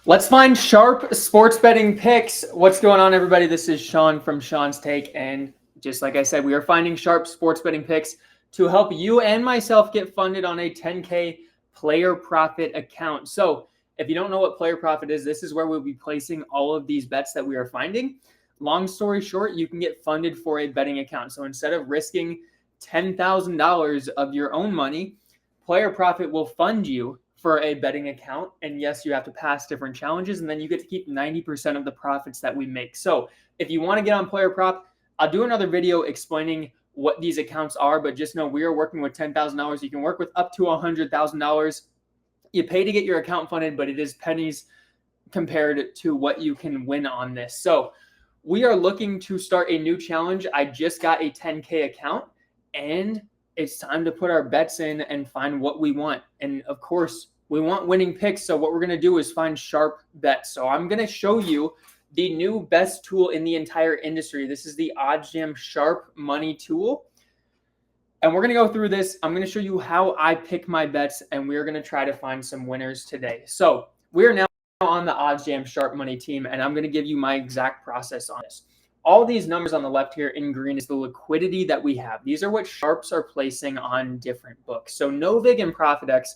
Let's find sharp sports betting picks. What's going on, everybody? This is Sean from Sean's Take. And just like I said, we are finding sharp sports betting picks to help you and myself get funded on a 10K player profit account. So if you don't know what player profit is, this is where we'll be placing all of these bets that we are finding. Long story short, you can get funded for a betting account. So instead of risking $10,000 of your own money, player profit will fund you for a betting account. And yes, you have to pass different challenges, and then you get to keep 90% of the profits that we make. So if you want to get on player prop, I'll do another video explaining what these accounts are, but just know we are working with $10,000. You can work with up to $100,000. You pay to get your account funded, but it is pennies compared to what you can win on this. So we are looking to start a new challenge. I just got a 10K account, and it's time to put our bets in and find what we want. And of course, we want winning picks. So what we're going to do is find sharp bets. So I'm going to show you the new best tool in the entire industry. This is the OddsJam Sharp Money tool. And we're going to go through this. I'm going to show you how I pick my bets, and we're going to try to find some winners today. So we are now on the OddsJam Sharp Money team, and I'm going to give you my exact process on this. All these numbers on the left here in green is the liquidity that we have. These are what sharps are placing on different books. So Novig and ProfitX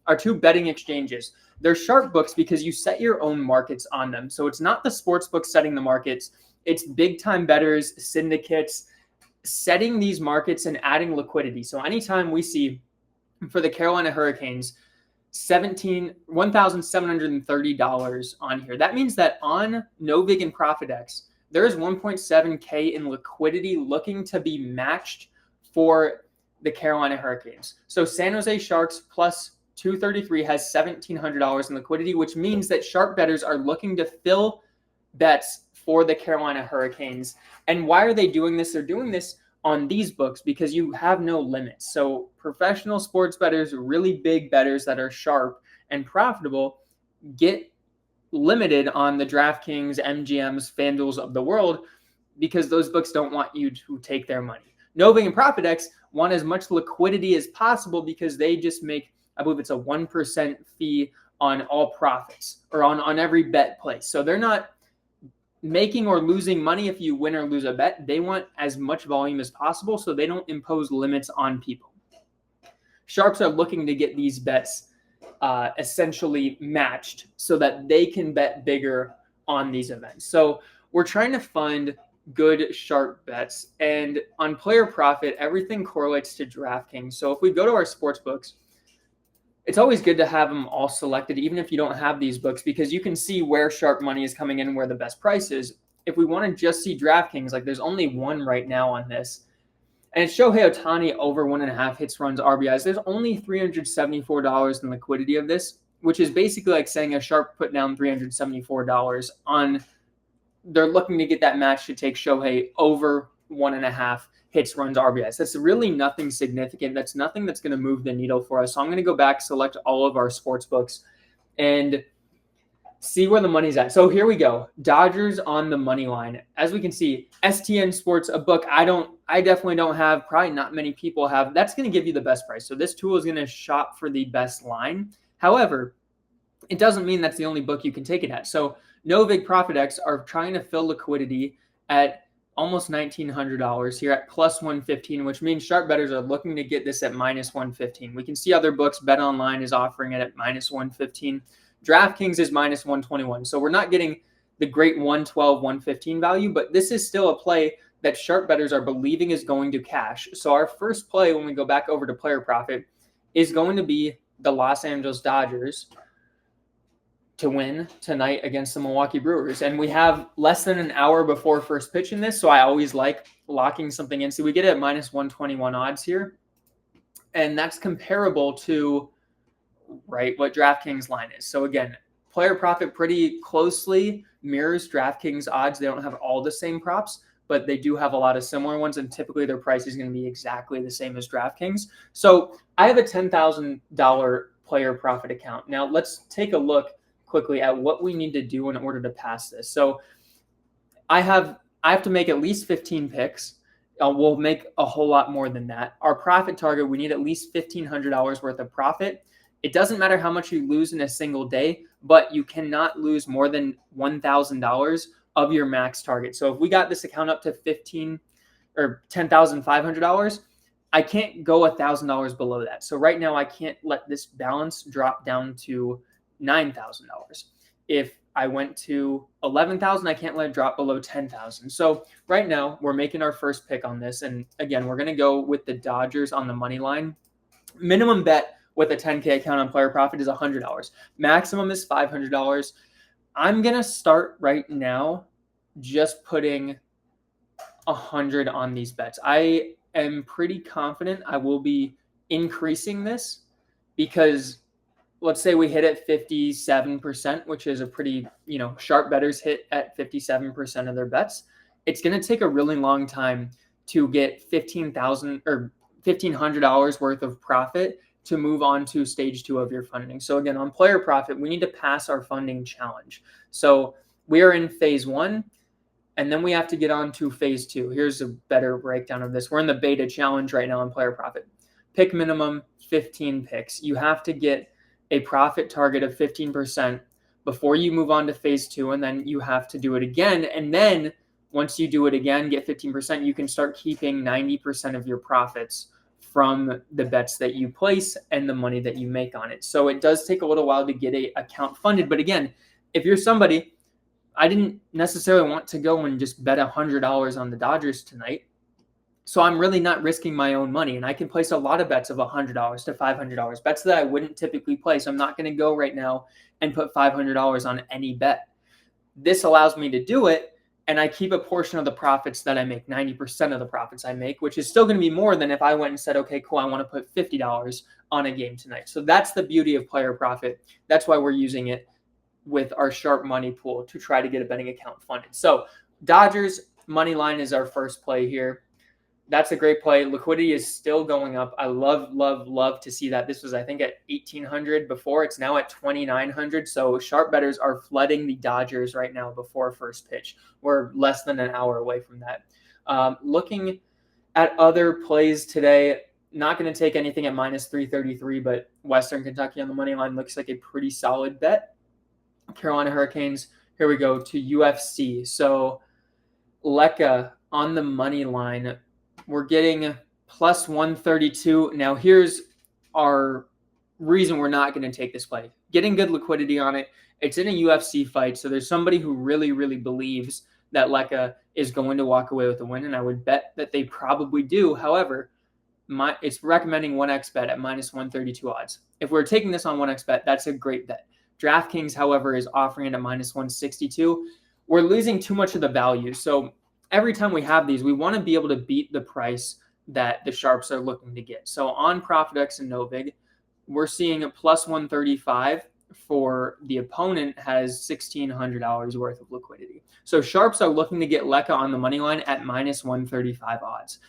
are two betting exchanges. They're sharp books because you set your own markets on them. So it's not the sports book setting the markets. It's big time bettors, syndicates, setting these markets and adding liquidity. So anytime we see for the Carolina Hurricanes, $1,730 on here, that means that on Novig and ProfitX, there is 1.7K in liquidity looking to be matched for the Carolina Hurricanes. So San Jose Sharks plus 233 has $1,700 in liquidity, which means that sharp bettors are looking to fill bets for the Carolina Hurricanes. And why are they doing this? They're doing this on these books because you have no limits. So professional sports bettors, really big bettors that are sharp and profitable, get limited on the DraftKings, MGMs, FanDuels of the world because those books don't want you to take their money. Novig and ProfitX want as much liquidity as possible because they just make, I believe it's a 1% fee on all profits or on every bet place. So they're not making or losing money if you win or lose a bet. They want as much volume as possible so they don't impose limits on people. Sharps are looking to get these bets essentially matched so that they can bet bigger on these events. So we're trying to find good sharp bets, and on player profit, everything correlates to DraftKings. So if we go to our sports books, it's always good to have them all selected, even if you don't have these books, because you can see where sharp money is coming in and where the best price is. If we want to just see DraftKings, like there's only one right now on this, and it's Shohei Ohtani over 1.5 hits, runs, RBIs. There's only $374 in liquidity of this, which is basically like saying a sharp put down $374 on. They're looking to get that match to take Shohei over 1.5 hits, runs, RBIs. That's really nothing significant. That's nothing that's going to move the needle for us. So I'm going to go back, select all of our sports books, and see where the money's at. So here we go. Dodgers on the money line. As we can see, STN Sports, a book I definitely don't have, probably not many people have. That's going to give you the best price. So this tool is going to shop for the best line. However, it doesn't mean that's the only book you can take it at. So Novig, ProfitX are trying to fill liquidity at almost $1,900 here at plus 115, which means sharp bettors are looking to get this at minus 115. We can see other books. Bet Online is offering it at minus 115. DraftKings is minus 121. So we're not getting the great 112, 115 value, but this is still a play that sharp bettors are believing is going to cash. So our first play when we go back over to player profit is going to be the Los Angeles Dodgers to win tonight against the Milwaukee Brewers. And we have less than an hour before first pitch in this, so I always like locking something in. So we get it at minus 121 odds here. And that's comparable to what DraftKings line is. So again, player profit pretty closely mirrors DraftKings odds. They don't have all the same props, but they do have a lot of similar ones, and typically their price is going to be exactly the same as DraftKings. So I have a $10,000 player profit account. Now let's take a look quickly at what we need to do in order to pass this. So I have to make at least 15 picks. We'll make a whole lot more than that. Our profit target, we need at least $1,500 worth of profit. It doesn't matter how much you lose in a single day. but you cannot lose more than $1,000 of your max target. So if we got this account up to $10,500, I can't go $1,000 below that. So right now I can't let this balance drop down to $9,000. If I went to 11,000, I can't let it drop below 10,000. So right now we're making our first pick on this. And again, we're going to go with the Dodgers on the money line. Minimum bet with a 10K account on Player Profit is $100. Maximum is $500. I'm going to start right now just putting 100 on these bets. I am pretty confident I will be increasing this because let's say we hit at 57%, which is a pretty, sharp bettors hit at 57% of their bets. It's going to take a really long time to get $15,000 or $1,500 worth of profit to move on to stage 2 of your funding. So again, on Player Profit, we need to pass our funding challenge. So we are in phase 1. And then we have to get on to phase 2. Here's a better breakdown of this. We're in the beta challenge right now on Player Profit. Pick minimum 15 picks. You have to get a profit target of 15% before you move on to phase 2, and then you have to do it again. And then once you do it again, get 15%, you can start keeping 90% of your profits from the bets that you place and the money that you make on it. So it does take a little while to get an account funded. But again, if you're somebody, I didn't necessarily want to go and just bet $100 on the Dodgers tonight. So I'm really not risking my own money. And I can place a lot of bets of $100 to $500, bets that I wouldn't typically place. I'm not going to go right now and put $500 on any bet. This allows me to do it. And I keep a portion of the profits that I make, 90% of the profits I make, which is still going to be more than if I went and said, okay, cool, I want to put $50 on a game tonight. So that's the beauty of Player Profit. That's why we're using it with our sharp money pool to try to get a betting account funded. So Dodgers money line is our first play here. That's a great play. Liquidity is still going up. I love to see that. This was, I think, at 1,800 before. It's now at 2,900. So sharp bettors are flooding the Dodgers right now before first pitch. We're less than an hour away from that. Looking at other plays today, not going to take anything at minus 333, but Western Kentucky on the money line looks like a pretty solid bet. Carolina Hurricanes, here we go to UFC. So Lecca on the money line, we're getting plus 132. Now here's our reason we're not going to take this play. Getting good liquidity on it. It's in a UFC fight, so there's somebody who really believes that Lecca is going to walk away with a win, and I would bet that they probably do. However, it's recommending 1x bet at minus 132 odds. If we're taking this on 1x bet, that's a great bet. DraftKings, however, is offering it at minus 162. We're losing too much of the value. So every time we have these, we want to be able to beat the price that the sharps are looking to get. So on ProfitX and Novig, we're seeing a plus 135 for the opponent has $1,600 worth of liquidity. So sharps are looking to get Lecca on the money line at minus 135 odds.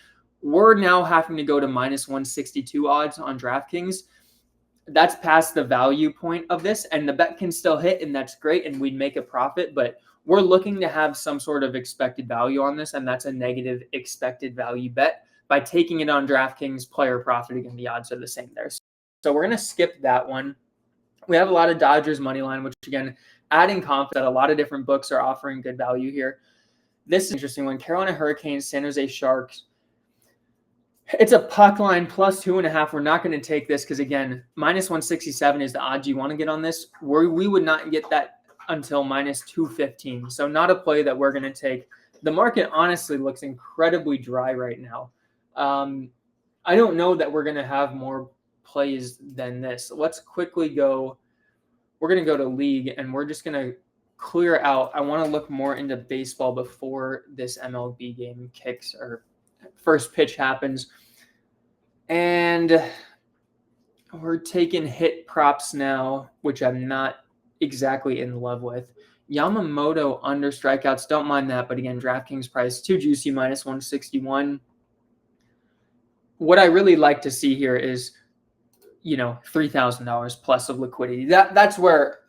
We're now having to go to minus 162 odds on DraftKings. That's past the value point of this, and the bet can still hit, and that's great, and we'd make a profit, but we're looking to have some sort of expected value on this, and that's a negative expected value bet. By taking it on DraftKings Player Profit, again, the odds are the same there. So we're going to skip that one. We have a lot of Dodgers money line, which, again, adding confidence that a lot of different books are offering good value here. This is an interesting one. Carolina Hurricanes, San Jose Sharks. It's a puck line plus 2.5. We're not going to take this because, again, minus 167 is the odds you want to get on this. We would not get that until minus 215. So not a play that we're going to take. The market honestly looks incredibly dry right now. I don't know that we're going to have more plays than this. Let's quickly go. We're going to go to league, and we're just going to clear out. I want to look more into baseball before this MLB game kicks or first pitch happens. And we're taking hit props now, which I'm not exactly in love with. Yamamoto under strikeouts, don't mind that, but again, DraftKings price too juicy, minus 161. What I really like to see here is, $3,000 plus of liquidity. That's where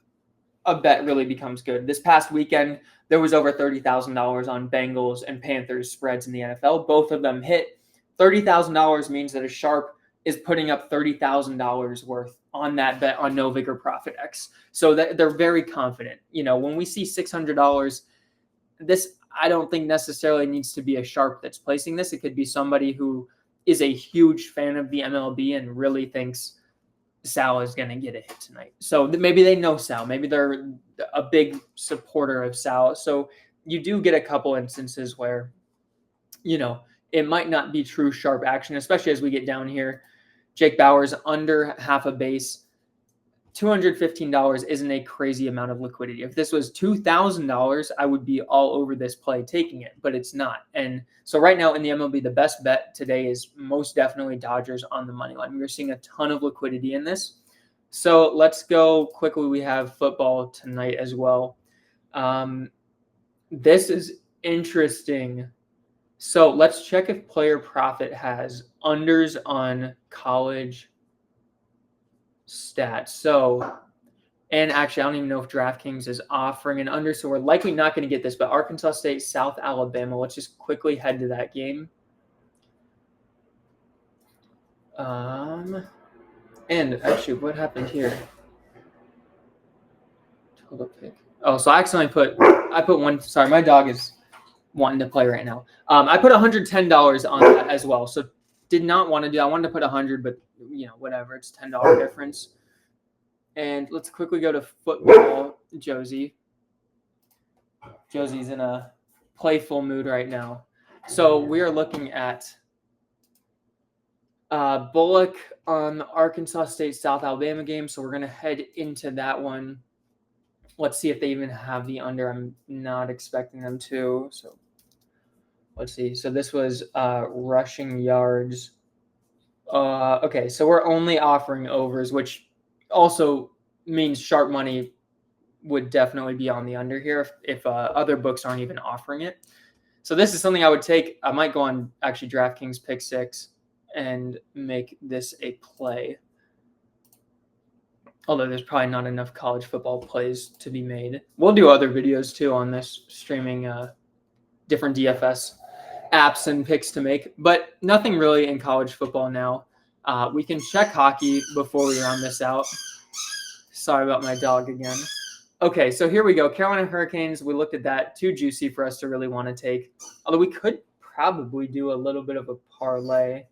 a bet really becomes good. This past weekend, there was over $30,000 on Bengals and Panthers spreads in the NFL. Both of them hit. $30,000 means that a sharp is putting up $30,000 worth on that bet on Novig or ProfitX. So that they're very confident. When we see $600, this I don't think necessarily needs to be a sharp that's placing this. It could be somebody who is a huge fan of the MLB and really thinks Sal is going to get a hit tonight. So maybe they know Sal. Maybe they're a big supporter of Sal. So you do get a couple instances where, it might not be true sharp action, especially as we get down here. Jake Bauers under half a base. $215 isn't a crazy amount of liquidity. If this was $2,000, I would be all over this play taking it, but it's not. And so right now in the MLB, the best bet today is most definitely Dodgers on the money line. We're seeing a ton of liquidity in this. So let's go quickly. We have football tonight as well. This is interesting. So let's check if Player Profit has unders on college stats. So, and actually, I don't even know if DraftKings is offering an under, so we're likely not going to get this, but Arkansas State, South Alabama. Let's just quickly head to that game. And actually, what happened here? Total pick. Oh, so I accidentally put one. Sorry, my dog is wanting to play right now. I put $110 on that as well. So did not want to do. I wanted to put 100, but whatever. It's $10 difference. And let's quickly go to football. Josie's in a playful mood right now. So we are looking at Bullock on the Arkansas State South Alabama game. So we're going to head into that one. Let's see if they even have the under. I'm not expecting them to. So let's see. So this was rushing yards. Okay, so we're only offering overs, which also means sharp money would definitely be on the under here if other books aren't even offering it. So this is something I would take. I might go on actually DraftKings Pick 6 and make this a play. Although there's probably not enough college football plays to be made. We'll do other videos too on this, streaming different DFS apps and picks to make, but nothing really in college football now. We can check hockey before we round this out. Sorry about my dog again. Okay, so here we go. Carolina Hurricanes, we looked at that. Too juicy for us to really want to take. Although we could probably do a little bit of a parlay.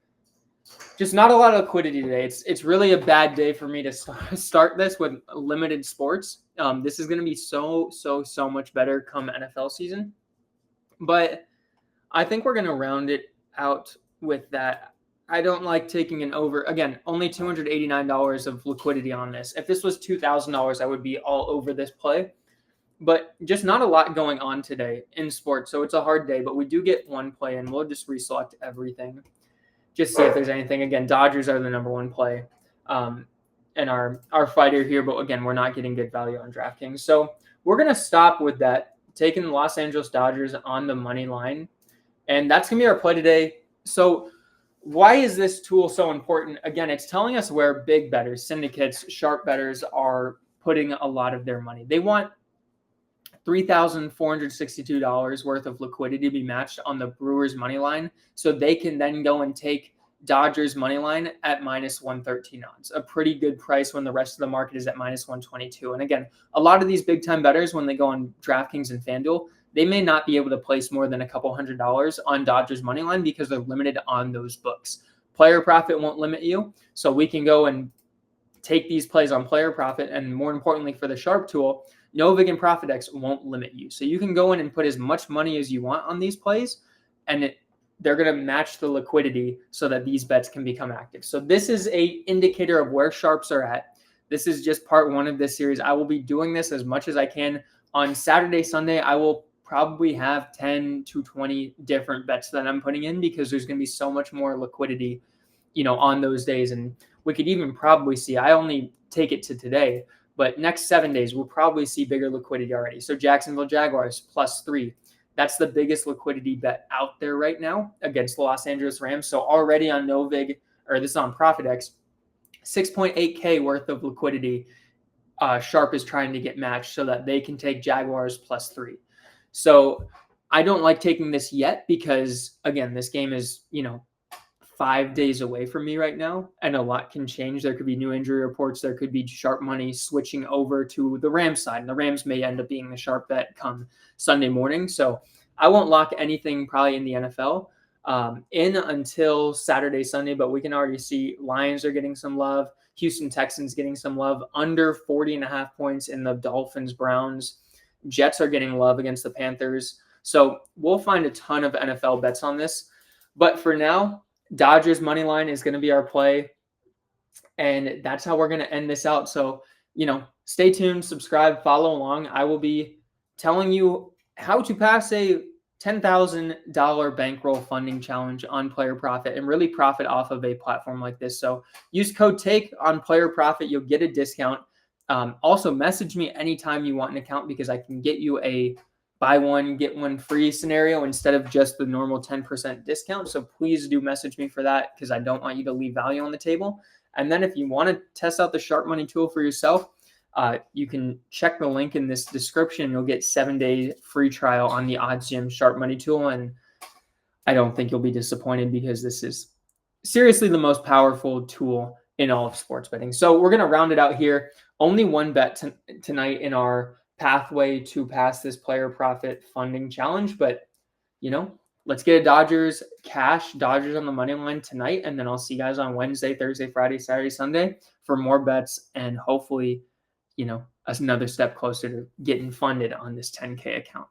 Just not a lot of liquidity today. It's really a bad day for me to start this with limited sports. This is going to be so much better come NFL season. But I think we're going to round it out with that. I don't like taking an over. Again, only $289 of liquidity on this. If this was $2,000, I would be all over this play. But just not a lot going on today in sports. So it's a hard day, but we do get one play, and we'll just reselect everything. Just see if there's anything. Again, Dodgers are the number one play. And our fighter here, but again, we're not getting good value on DraftKings. So we're going to stop with that, taking the Los Angeles Dodgers on the money line. And that's going to be our play today. So why is this tool so important? Again, it's telling us where big bettors, syndicates, sharp bettors are putting a lot of their money. They want $3,462 worth of liquidity to be matched on the Brewers money line, so they can then go and take Dodgers money line at minus 113 odds, a pretty good price when the rest of the market is at minus 122. And again, a lot of these big time bettors, when they go on DraftKings and FanDuel, they may not be able to place more than a couple $100 on Dodgers money line because they're limited on those books. Player Profit won't limit you, so we can go and take these plays on Player Profit, and more importantly for the Sharp tool, Novig and ProfitX won't limit you. So you can go in and put as much money as you want on these plays, and they're going to match the liquidity so that these bets can become active. So this is a indicator of where sharps are at. This is just part one of this series. I will be doing this as much as I can. On Saturday, Sunday, I will probably have 10 to 20 different bets that I'm putting in because there's going to be so much more liquidity, on those days. And we could even probably see, I only take it to today, but next 7 days, we'll probably see bigger liquidity already. So Jacksonville Jaguars +3. That's the biggest liquidity bet out there right now against the Los Angeles Rams. So already on Novig, or this is on ProfitX, 6.8K worth of liquidity Sharp is trying to get matched so that they can take Jaguars +3. So I don't like taking this yet because, again, this game is, 5 days away from me right now, and a lot can change. There could be new injury reports. There could be sharp money switching over to the Rams side, and the Rams may end up being the sharp bet come Sunday morning. So I won't lock anything probably in the NFL in until Saturday, Sunday, but we can already see Lions are getting some love. Houston Texans getting some love, under 40.5 points in the Dolphins Browns. Jets are getting love against the Panthers. So we'll find a ton of NFL bets on this. But for now, Dodgers money line is going to be our play. And that's how we're going to end this out. So, stay tuned, subscribe, follow along. I will be telling you how to pass a $10,000 bankroll funding challenge on Player Profit and really profit off of a platform like this. So use code TAKE on Player Profit. You'll get a discount. Also, message me anytime you want an account because I can get you a buy one, get one free scenario instead of just the normal 10% discount. So please do message me for that because I don't want you to leave value on the table. And then if you want to test out the Sharp Money tool for yourself, you can check the link in this description. You'll get 7-day free trial on the OddsJam Sharp Money tool. And I don't think you'll be disappointed because this is seriously the most powerful tool in all of sports betting. So we're going to round it out here. Only one bet tonight in our pathway to pass this Player Profit funding challenge. But, let's get a Dodgers on the money line tonight. And then I'll see you guys on Wednesday, Thursday, Friday, Saturday, Sunday for more bets and hopefully, another step closer to getting funded on this 10K account.